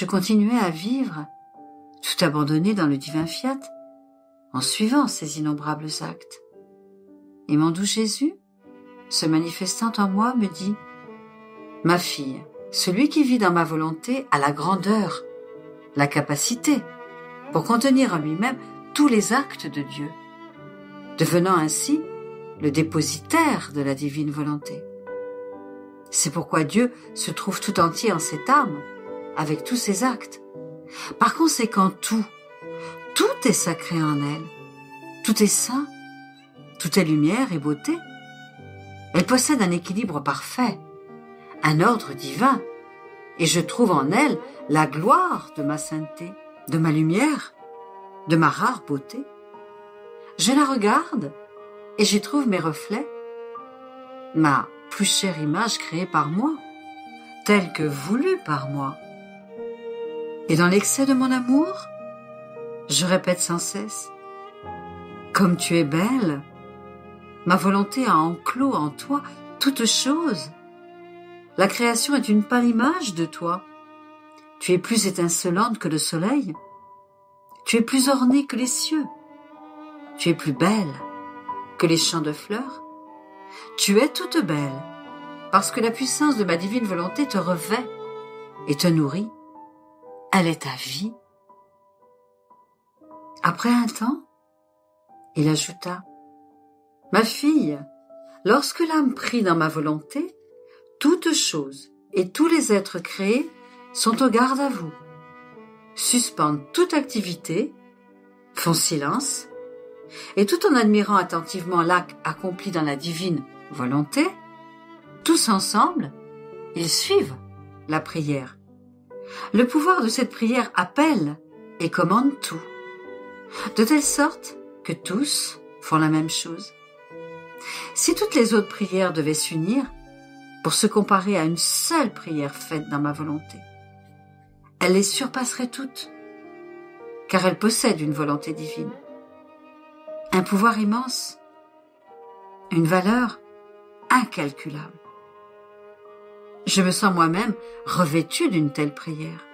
je continuais à vivre, tout abandonné dans le divin fiat, en suivant ces innombrables actes. Et mon doux Jésus, se manifestant en moi, me dit « Ma fille, celui qui vit dans ma volonté a la grandeur, la capacité, pour contenir en lui-même tous les actes de Dieu, devenant ainsi le dépositaire de la divine volonté. C'est pourquoi Dieu se trouve tout entier en cette âme, avec tous ses actes. Par conséquent, tout est sacré en elle, tout est saint, tout est lumière et beauté. Elle possède un équilibre parfait, un ordre divin, et je trouve en elle la gloire de ma sainteté, de ma lumière, de ma rare beauté. Je la regarde et j'y trouve mes reflets, ma plus chère image créée par moi, telle que voulue par moi. Et dans l'excès de mon amour, je répète sans cesse « Comme tu es belle, ma volonté a enclos en toi toute chose. La création est une pâle image de toi. Tu es plus étincelante que le soleil. Tu es plus ornée que les cieux. Tu es plus belle que les champs de fleurs. Tu es toute belle, parce que la puissance de ma divine volonté te revêt et te nourrit. Elle est ta vie. » Après un temps, il ajouta « Ma fille, lorsque l'âme prie dans ma volonté, toutes choses et tous les êtres créés sont au garde à vous, suspendent toute activité, font silence, et tout en admirant attentivement l'acte accompli dans la divine volonté, tous ensemble, ils suivent la prière. Le pouvoir de cette prière appelle et commande tout, de telle sorte que tous font la même chose. Si toutes les autres prières devaient s'unir pour se comparer à une seule prière faite dans ma volonté, elle les surpasserait toutes, car elle possède une volonté divine, un pouvoir immense, une valeur incalculable. Je me sens moi-même revêtue d'une telle prière.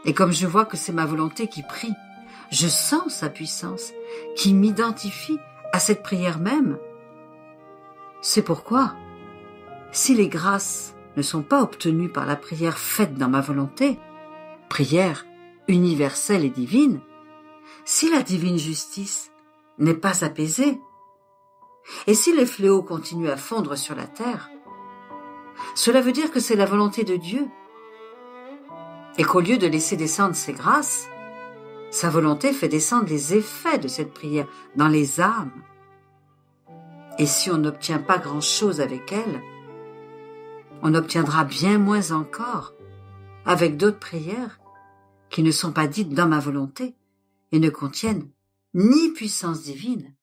Et comme je vois que c'est ma volonté qui prie, je sens sa puissance qui m'identifie à cette prière même. C'est pourquoi, si les grâces ne sont pas obtenues par la prière faite dans ma volonté, prière universelle et divine, si la divine justice n'est pas apaisée, et si les fléaux continuent à fondre sur la terre, cela veut dire que c'est la volonté de Dieu, et qu'au lieu de laisser descendre ses grâces, sa volonté fait descendre les effets de cette prière dans les âmes. Et si on n'obtient pas grand-chose avec elle, on obtiendra bien moins encore avec d'autres prières qui ne sont pas dites dans ma volonté et ne contiennent ni puissance divine,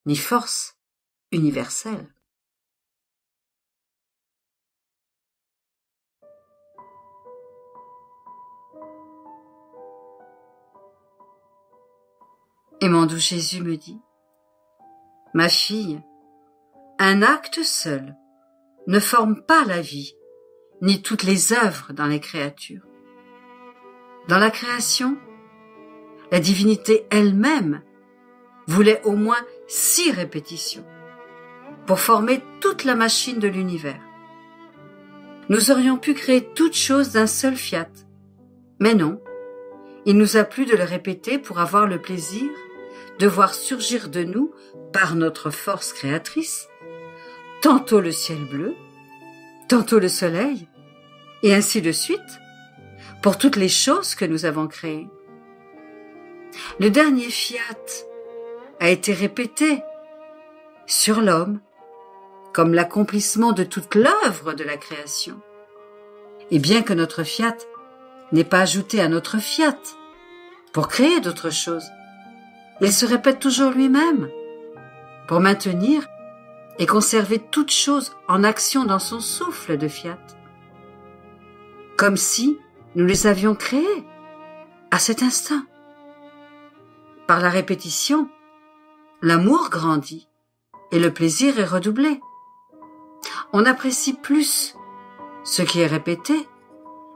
ni force universelle. Et mon doux Jésus me dit « Ma fille, un acte seul ne forme pas la vie, ni toutes les œuvres dans les créatures. Dans la création, la divinité elle-même voulait au moins 6 répétitions pour former toute la machine de l'univers. Nous aurions pu créer toute chose d'un seul fiat, mais non, il nous a plu de le répéter pour avoir le plaisir de voir surgir de nous, par notre force créatrice, tantôt le ciel bleu, tantôt le soleil, et ainsi de suite, pour toutes les choses que nous avons créées. Le dernier fiat a été répété sur l'homme, comme l'accomplissement de toute l'œuvre de la création. Et bien que notre fiat n'ait pas ajouté à notre fiat pour créer d'autres choses, il se répète toujours lui-même pour maintenir et conserver toute chose en action dans son souffle de fiat, comme si nous les avions créés à cet instant. Par la répétition, l'amour grandit et le plaisir est redoublé. On apprécie plus ce qui est répété,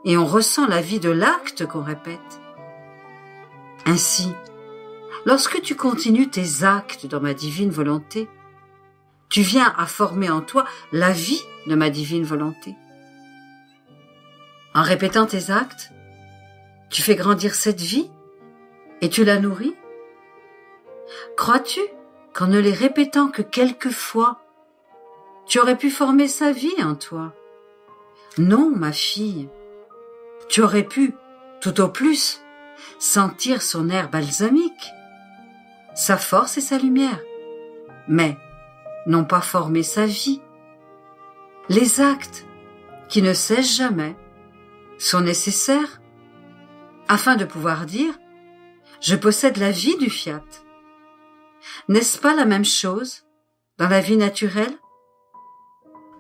et on ressent la vie de l'acte qu'on répète. Ainsi, lorsque tu continues tes actes dans ma divine volonté, tu viens à former en toi la vie de ma divine volonté. En répétant tes actes, tu fais grandir cette vie et tu la nourris. Crois-tu qu'en ne les répétant que quelques fois, tu aurais pu former sa vie en toi? Non, ma fille. Tu aurais pu, tout au plus, sentir son air balsamique, sa force et sa lumière, mais non pas former sa vie. Les actes, qui ne cessent jamais, sont nécessaires afin de pouvoir dire « Je possède la vie du fiat ». N'est-ce pas la même chose dans la vie naturelle?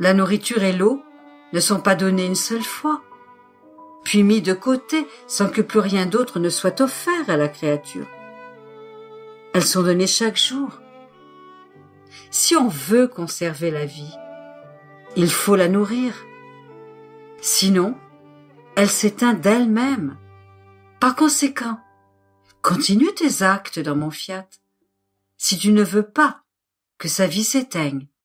La nourriture et l'eau ne sont pas données une seule fois, puis mis de côté sans que plus rien d'autre ne soit offert à la créature. Elles sont données chaque jour. Si on veut conserver la vie, il faut la nourrir. Sinon, elle s'éteint d'elle-même. Par conséquent, continue tes actes dans mon fiat, si tu ne veux pas que sa vie s'éteigne.